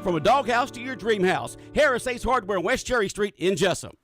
From a doghouse to your dream house, Harris Ace Hardware, West Cherry Street in Jesup.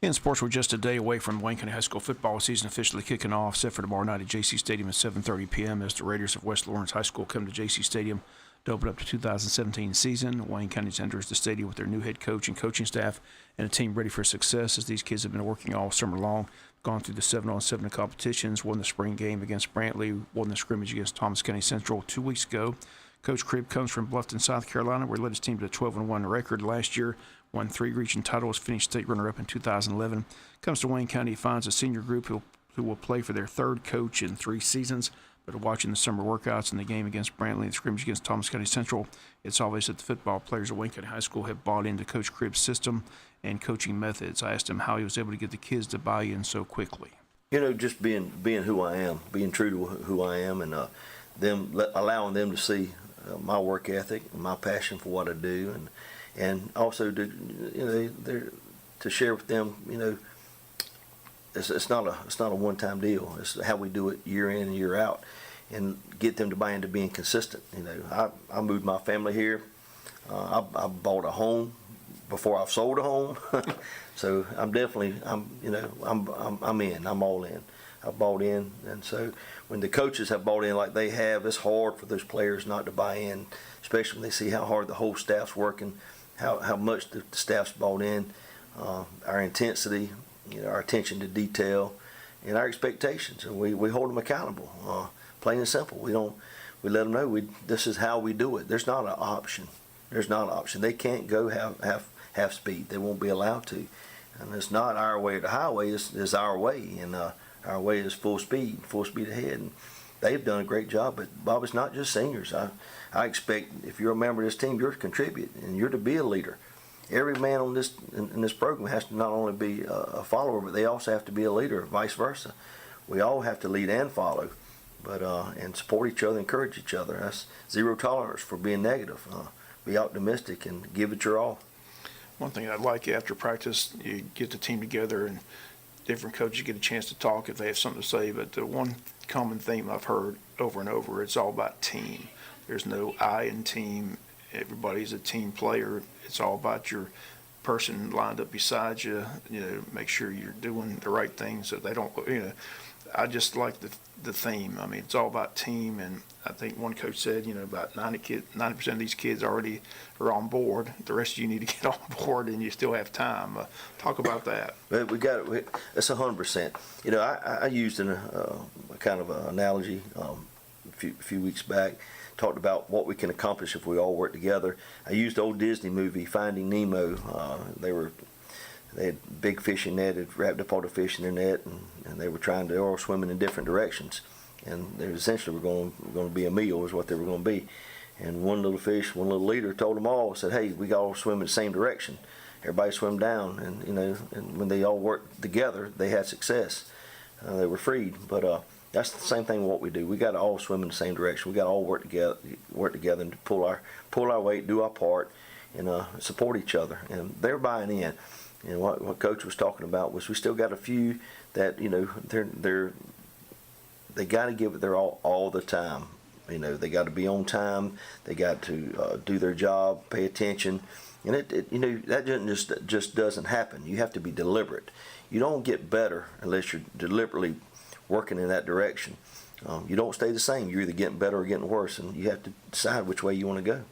In sports, we're just a day away from Wayne County High School football season officially kicking off, set for tomorrow night at JC Stadium at 7:30 p.m. as the Raiders of West Lawrence High School come to JC Stadium to open up the 2017 season. Wayne County enters the stadium with their new head coach and coaching staff and a team ready for success as these kids have been working all summer long, gone through the 7-on-7 competitions, won the spring game against Brantley, won the scrimmage against Thomas County Central 2 weeks ago. Coach Cribb comes from Bluffton, South Carolina, where he led his team to a 12-1 record last year, won 3 region titles, finished state runner-up in 2011. Comes to Wayne County, finds a senior group who will play for their third coach in 3 seasons. But watching the summer workouts and the game against Brantley and the scrimmage against Thomas County Central, it's obvious that the football players at Wayne County High School have bought into Coach Cribb's system and coaching methods. I asked him how he was able to get the kids to buy in so quickly. You know, just being who I am, being true to who I am, and allowing them to see my work ethic and my passion for what I do, and also to share with them, it's not a one-time deal. It's how we do it year in and year out, and get them to buy into being consistent. I moved my family here. I bought a home before I've sold a home, so I'm all in. I bought in, and so when the coaches have bought in like they have, it's hard for those players not to buy in, especially when they see how hard the whole staff's working, how much the staff's bought in, our intensity, our attention to detail, and our expectations, and we hold them accountable. Plain and simple. We let them know this is how we do it. There's not an option. They can't go half speed. They won't be allowed to, and it's not our way or the highway. It's our way, and our way is full speed ahead. And they've done a great job. But Bob, it's not just seniors. I expect if you're a member of this team, you're to contribute and you're to be a leader. Every man on in this program has to not only be a follower, but they also have to be a leader, vice versa. We all have to lead and follow, but and support each other, encourage each other. That's zero tolerance for being negative. Be optimistic and give it your all. One thing I'd like after practice, you get the team together and different coaches get a chance to talk if they have something to say, but the one common theme I've heard over and over, it's all about team. There's no I in team. Everybody's a team player. It's all about your person lined up beside you, make sure you're doing the right thing so they don't, I just like the theme. I mean, it's all about team, and I think one coach said, about 90% of these kids already are on board. The rest of you need to get on board, and you still have time. Talk about that. But it's 100%. I used a kind of an analogy a few weeks back. Talked about what we can accomplish if we all work together. I used the old Disney movie Finding Nemo. They had big fishing net, had wrapped up all the fish in their net, and they were all swimming in different directions. And they essentially were going to be a meal is what they were going to be. And one little leader told them all, said, "Hey, we all swim in the same direction. Everybody swim down." And when they all worked together, they had success. They were freed. But that's the same thing what we do. We got to all swim in the same direction. We got to all work together and pull our weight, do our part, and support each other. And they're buying in. And what Coach was talking about was we still got a few that they got to give it their all the time. They got to be on time. They got to do their job, pay attention, and that just doesn't happen. You have to be deliberate. You don't get better unless you're deliberately working in that direction. You don't stay the same. You're either getting better or getting worse, and you have to decide which way you want to go.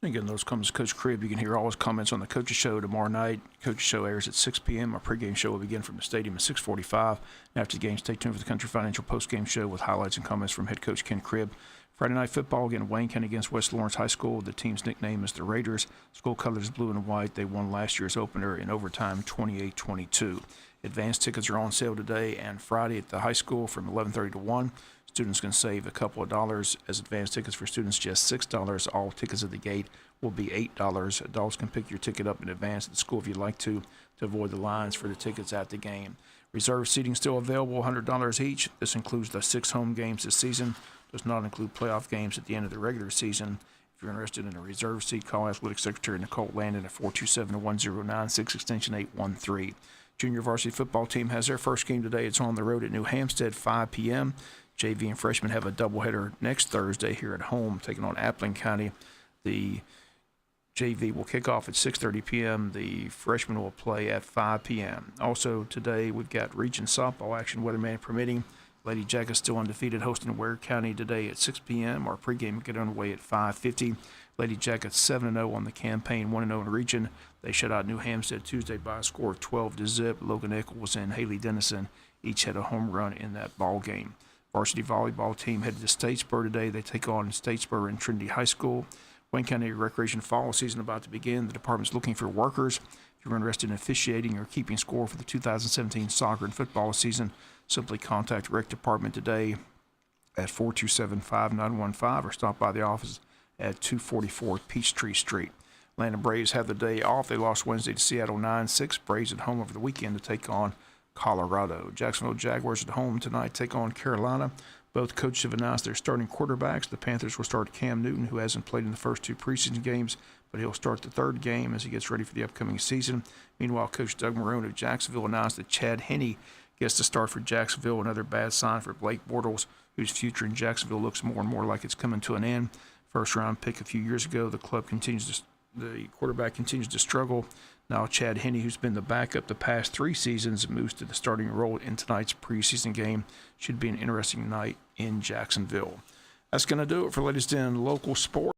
Again, those comments Coach Cribb. You can hear all his comments on the Coaches Show tomorrow night. Coaches Show airs at 6 p.m. Our pregame show will begin from the stadium at 6:45. After the game, stay tuned for the Country Financial postgame show with highlights and comments from head coach Ken Cribb. Friday night football, again, Wayne County against West Lawrence High School. The team's nickname is the Raiders. School colors blue and white. They won last year's opener in overtime 28-22. Advanced tickets are on sale today and Friday at the high school from 11:30 to 1. Students can save a couple of dollars as advanced tickets for students just $6. All tickets at the gate will be $8. Adults can pick your ticket up in advance at the school if you'd like to avoid the lines for the tickets at the game. Reserve seating still available, $100 each. This includes the 6 home games this season. Does not include playoff games at the end of the regular season. If you're interested in a reserve seat, call Athletic Secretary Nicole Landon at 427-1096, extension 813. Junior varsity football team has their first game today. It's on the road at New Hampstead, 5 p.m. JV and freshmen have a doubleheader next Thursday here at home, taking on Appling County. The JV will kick off at 6:30 p.m. The freshmen will play at 5 p.m. Also today we've got region softball action, weatherman permitting. Lady Jackets still undefeated, hosting Ware County today at 6 p.m. Our pregame will get underway at 5:50. Lady Jackets 7-0 on the campaign, 1-0 in region. They shut out New Hampstead Tuesday by a score of 12-0. Logan Eccles and Haley Dennison each had a home run in that ball game. Varsity volleyball team headed to Statesboro today. They take on Statesboro and Trinity High School. Wayne County Recreation Fall season about to begin. The department's looking for workers. If you're interested in officiating or keeping score for the 2017 soccer and football season, simply contact Rec Department today at 427-5915 or stop by the office at 244 Peachtree Street. Atlanta Braves have the day off. They lost Wednesday to Seattle 9-6. Braves at home over the weekend to take on Colorado. Jacksonville Jaguars at home tonight take on Carolina. Both coaches have announced their starting quarterbacks. The Panthers will start Cam Newton, who hasn't played in the first 2 preseason games, but he'll start the 3rd game as he gets ready for the upcoming season. Meanwhile, Coach Doug Marone of Jacksonville announced that Chad Henne gets to start for Jacksonville. Another bad sign for Blake Bortles, whose future in Jacksonville looks more and more like it's coming to an end. First-round pick a few years ago, the quarterback continues to struggle. Now Chad Henne, who's been the backup the past 3 seasons, moves to the starting role in tonight's preseason game. Should be an interesting night in Jacksonville. That's going to do it for latest in local sports.